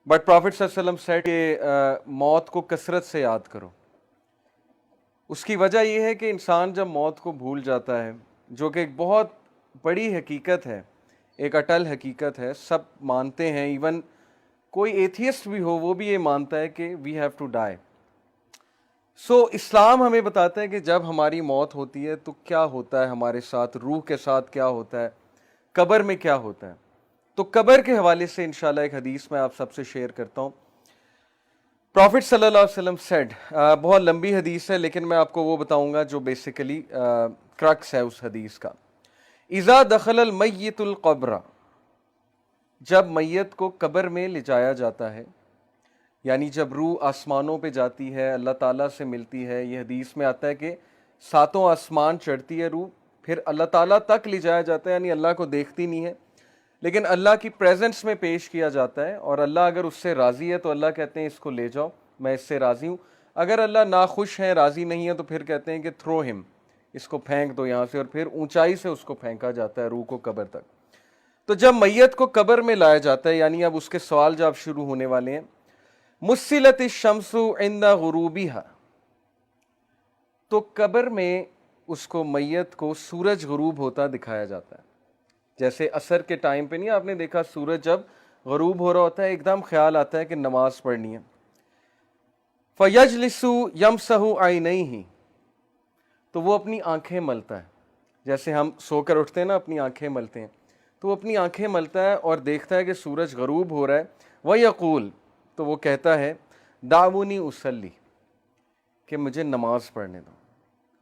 But profit सल्लल्लाहु अलैहि वसल्लम सेड कि मौत को कसरत से याद करो। उसकी वजह यह है कि इंसान जब मौत को भूल जाता है, जो कि एक बहुत बड़ी हकीकत है, एक अटल हकीकत है, सब मानते हैं, इवन कोई एथियस्ट भी हो वो भी ये मानता है कि वी हैव टू डाई। सो इस्लाम हमें बताता है कि जब हमारी मौत होती है तो क्या होता है हमारे साथ, रूह के साथ क्या होता है, कब्र में क्या होता है। तो कब्र के हवाले से इंशाल्लाह एक हदीस मैं आप सबसे शेयर करता हूँ। प्रॉफिट सल्लल्लाहु अलैहि वसल्लम सेड, बहुत लंबी हदीस है लेकिन मैं आपको वो बताऊंगा जो बेसिकली क्रक्स है उस हदीस का। इज़ा दखलल मय्यितुल क़ब्र, जब मैयत को कब्र में ले जाया जाता है, यानी जब रूह आसमानों पे जाती है, अल्लाह ताला से मिलती है। ये हदीस में आता है कि सातों आसमान चढ़ती है रूह, फिर अल्लाह ताला तक ले जाया जाता है, यानी अल्लाह को देखती नहीं है लेकिन अल्लाह की प्रेजेंस में पेश किया जाता है। और अल्लाह अगर उससे राज़ी है तो अल्लाह कहते हैं इसको ले जाओ, मैं इससे राज़ी हूँ। अगर अल्लाह नाखुश है, राज़ी नहीं है, तो फिर कहते हैं कि थ्रो हिम, इसको फेंक दो यहाँ से, और फिर ऊंचाई से उसको फेंका जाता है रूह को कब्र तक। तो जब मैयत को कब्र में लाया जाता है, यानी अब उसके सवाल जवाब शुरू होने वाले हैं। मुस्सिलत शम्सु इंदा गुरूबिहा, तो कब्र में उसको मैयत को सूरज गुरूब होता दिखाया जाता है। जैसे असर के टाइम पे नहीं आपने देखा, सूरज जब गरूब हो रहा होता है एकदम ख्याल आता है कि नमाज पढ़नी है। फयजलिसु यमसहु आइनैहि, तो वो अपनी आंखें मलता है। जैसे हम सोकर उठते हैं ना, अपनी आंखें मलते हैं, तो वो अपनी आंखें मलता है और देखता है कि सूरज गरूब हो रहा है। वयक़ूल, तो वो कहता है दावुनी उसल्ली, कि मुझे नमाज पढ़ने दो,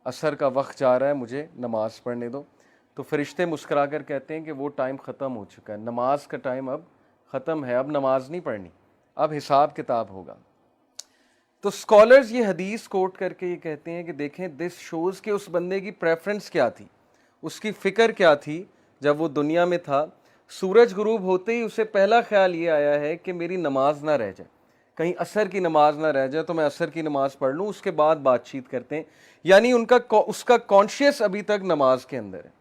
असर का वक्त जा रहा है, मुझे नमाज पढ़ने दो। तो फरिश्ते मुस्कुराकर कहते हैं कि वो टाइम ख़त्म हो चुका है, नमाज का टाइम अब ख़त्म है, अब नमाज नहीं पढ़नी, अब हिसाब किताब होगा। तो स्कॉलर्स ये हदीस कोट करके ये कहते हैं कि देखें, दिस शोज़ कि उस बंदे की प्रेफरेंस क्या थी, उसकी फ़िक्र क्या थी। जब वो दुनिया में था, सूरज गुरूब होते ही उसे पहला ख्याल ये आया है कि मेरी नमाज ना रह जाए, कहीं असर की नमाज ना रह जाए, तो मैं असर की नमाज पढ़ लूँ, उसके बाद बातचीत करते हैं। यानी उसका कॉन्शियस अभी तक नमाज के अंदर है।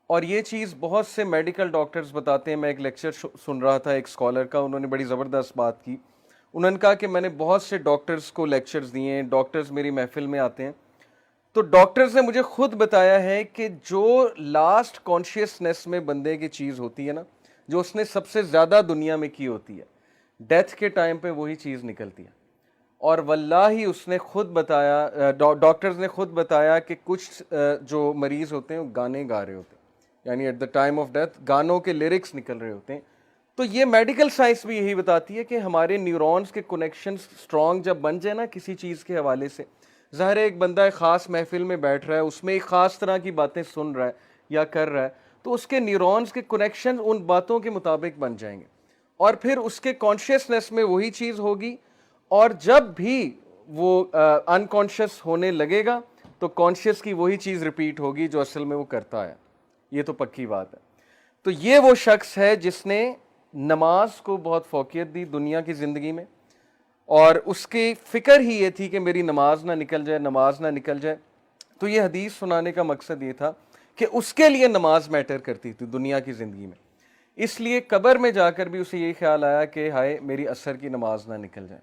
और ये चीज़ बहुत से मेडिकल डॉक्टर्स बताते हैं। मैं एक लेक्चर सुन रहा था एक स्कॉलर का, उन्होंने बड़ी ज़बरदस्त बात की। उन्होंने कहा कि मैंने बहुत से डॉक्टर्स को लेक्चर्स दिए हैं, डॉक्टर्स मेरी महफिल में आते हैं, तो डॉक्टर्स ने मुझे खुद बताया है कि जो लास्ट कॉन्शियसनेस में बंदे की चीज़ होती है ना, जो उसने सबसे ज़्यादा दुनिया में की होती है, डेथ के टाइम पे वही चीज़ निकलती है। और वल्लाही उसने खुद बताया, डॉक्टर्स ने खुद बताया कि कुछ जो मरीज़ होते हैं वो गाने गा रहे होते हैं, यानी at the time of death गानों के लिरिक्स निकल रहे होते हैं। तो ये मेडिकल साइंस भी यही बताती है कि हमारे न्यूरॉन्स के कनेक्शन स्ट्रॉन्ग जब बन जाए ना किसी चीज़ के हवाले से, ज़ाहिर है एक बंदा एक ख़ास महफिल में बैठ रहा है, उसमें एक ख़ास तरह की बातें सुन रहा है या कर रहा है, तो उसके न्यूरॉन्स के कनेक्शन उन बातों के मुताबिक बन जाएंगे और फिर उसके कॉन्शियसनेस में वही चीज़ होगी। और जब भी वो अनकॉन्शियस होने लगेगा तो कॉन्शियस की वही चीज़ रिपीट होगी जो असल में वो करता है। ये तो पक्की बात है। तो ये वो शख्स है जिसने नमाज को बहुत फौकियत दी दुनिया की ज़िंदगी में, और उसकी फ़िक्र ही ये थी कि मेरी नमाज ना निकल जाए, नमाज ना निकल जाए। तो ये हदीस सुनाने का मकसद ये था कि उसके लिए नमाज मैटर करती थी दुनिया की ज़िंदगी में, इसलिए कब्र में जाकर भी उसे ये ख्याल आया कि हाय मेरी असर की नमाज ना निकल जाए।